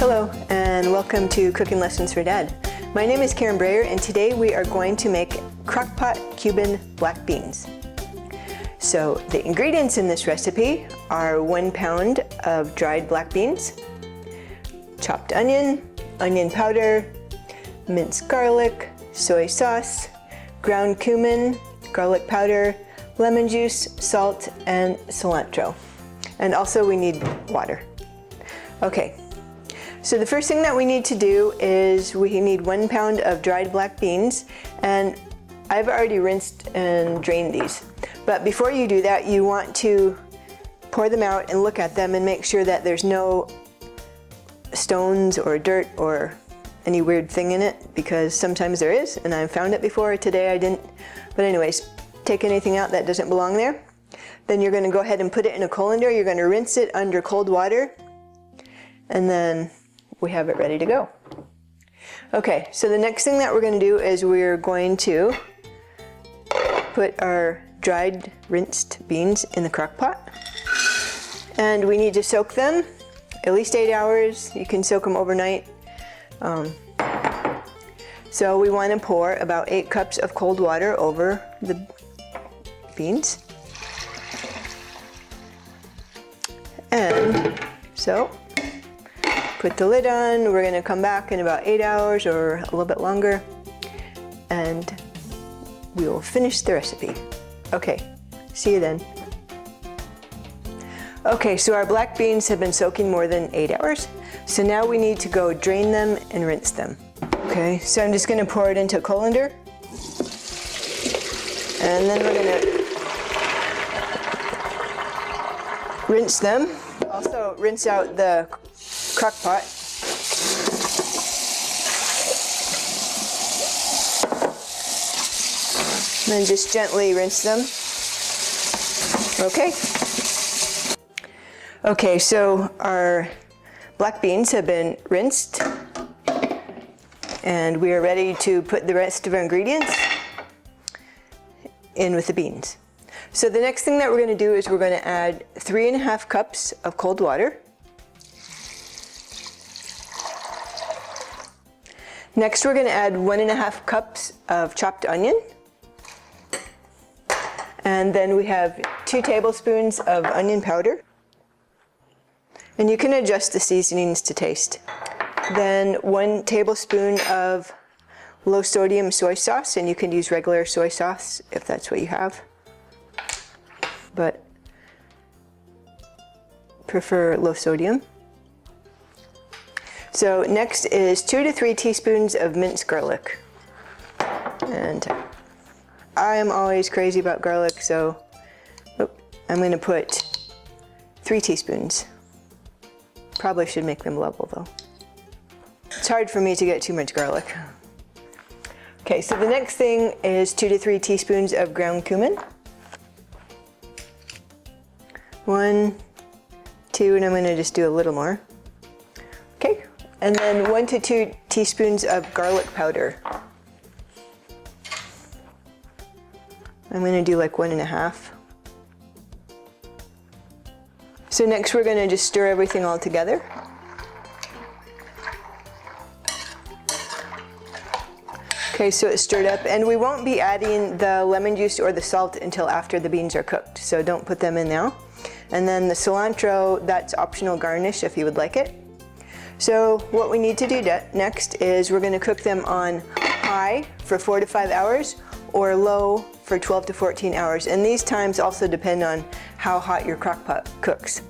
Hello and welcome to Cooking Lessons for Dad. My name is Karen Breyer and today we are going to make Crockpot Cuban Black Beans. So the ingredients in this recipe are 1 pound of dried black beans, chopped onion, onion powder, minced garlic, soy sauce, ground cumin, garlic powder, lemon juice, salt, and cilantro. And also we need water. Okay, so the first thing that we need to do is we need 1 pound of dried black beans, and I've already rinsed and drained these. But before you do that, you want to pour them out and look at them and make sure that there's no stones or dirt or any weird thing in it, because sometimes there is, and I've found it before. Today I didn't. But anyways, take anything out that doesn't belong there. Then you're going to go ahead and put it in a colander. You're going to rinse it under cold water, and then we have it ready to go. Okay, so the next thing that we're going to do is we're going to put our dried rinsed beans in the crock pot, and we need to soak them at least 8 hours. You can soak them overnight. So we want to pour about 8 cups of cold water over the beans. And so put the lid on. We're going to come back in about 8 hours or a little bit longer, and we will finish the recipe. Okay, see you then. Okay, so our black beans have been soaking more than 8 hours. So now we need to go drain them and rinse them. Okay, so I'm just going to pour it into a colander, and then we're going to rinse them. Also rinse out the crock pot. And then just gently rinse them. Okay. Okay, so our black beans have been rinsed, and we are ready to put the rest of our ingredients in with the beans. So the next thing that we're going to do is we're going to add 3.5 cups of cold water. Next, we're going to add 1.5 cups of chopped onion. And then we have 2 tablespoons of onion powder. And you can adjust the seasonings to taste. Then 1 tablespoon of low sodium soy sauce, and you can use regular soy sauce if that's what you have, but prefer low sodium. So next is 2 to 3 teaspoons of minced garlic. And I am always crazy about garlic, so I'm going to put 3 teaspoons. Probably should make them level though. It's hard for me to get too much garlic. Okay, so the next thing is 2 to 3 teaspoons of ground cumin. 1, 2, and I'm going to just do a little more. Okay, and then 1 to 2 teaspoons of garlic powder. I'm going to do like 1.5. So next we're going to just stir everything all together. Okay, so it's stirred up, and we won't be adding the lemon juice or the salt until after the beans are cooked, so don't put them in now. And then the cilantro, that's optional garnish if you would like it. So what we need to do next is we're going to cook them on high for 4 to 5 hours or low for 12 to 14 hours. And these times also depend on how hot your crock pot cooks.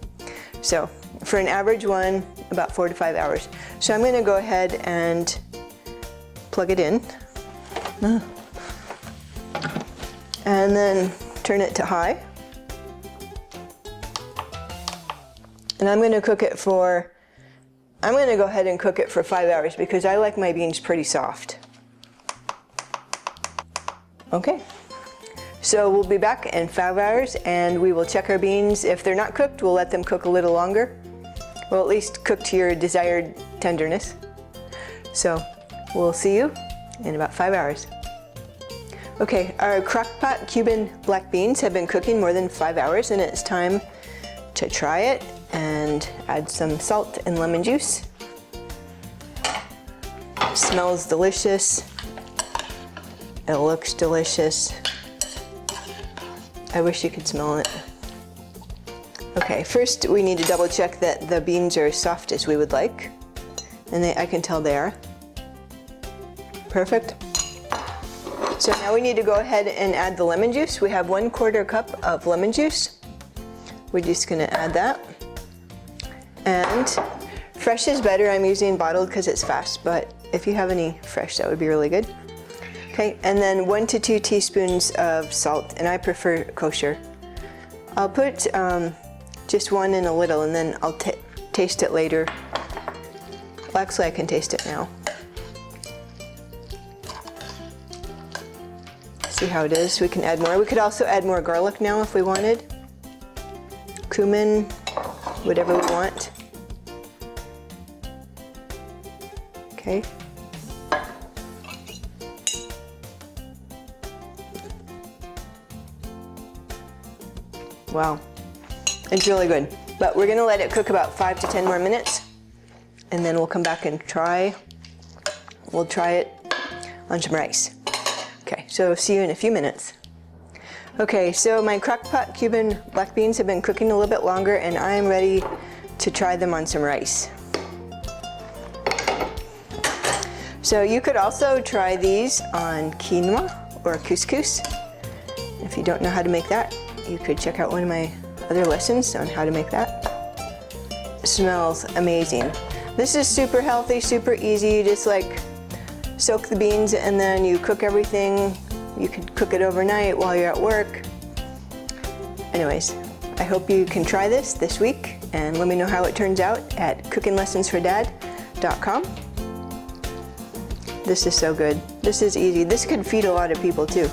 So for an average one, about 4 to 5 hours. So I'm going to go ahead and plug it in. And then turn it to high. And I'm going to go ahead and cook it for 5 hours because I like my beans pretty soft. Okay, so we'll be back in 5 hours and we will check our beans. If they're not cooked, we'll let them cook a little longer. Well, at least cook to your desired tenderness. So we'll see you in about 5 hours. Okay, our Crockpot Cuban Black Beans have been cooking more than 5 hours, and it's time to try it and add some salt and lemon juice. Smells delicious. It looks delicious. I wish you could smell it. Okay, first we need to double check that the beans are as soft as we would like. And I can tell they are. Perfect. So now we need to go ahead and add the lemon juice. We have 1/4 cup of lemon juice. We're just gonna add that. And fresh is better. I'm using bottled because it's fast, but if you have any fresh, that would be really good. Okay, and then 1 to 2 teaspoons of salt, and I prefer kosher. I'll put just one in a little, and then I'll taste it later. Well, actually, I can taste it now. See how it is. We can add more. We could also add more garlic now if we wanted. Cumin, whatever we want. Okay. Wow, it's really good. But we're gonna let it cook about 5 to 10 more minutes, and then we'll come back and try. We'll try it on some rice. Okay, so see you in a few minutes. Okay, so my Crockpot Cuban Black Beans have been cooking a little bit longer, and I'm ready to try them on some rice. So you could also try these on quinoa or couscous. If you don't know how to make that, you could check out one of my other lessons on how to make that. It smells amazing. This is super healthy, super easy. You just like soak the beans and then you cook everything. You could cook it overnight while you're at work. Anyways, I hope you can try this week and let me know how it turns out at cookinglessonsfordad.com. This is so good. This is easy. This could feed a lot of people too.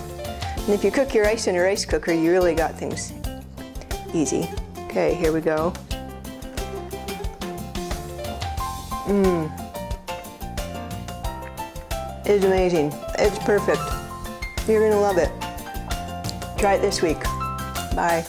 And if you cook your rice in a rice cooker, you really got things easy. Okay, here we go. It's amazing. It's perfect. You're gonna love it. Try it this week. Bye.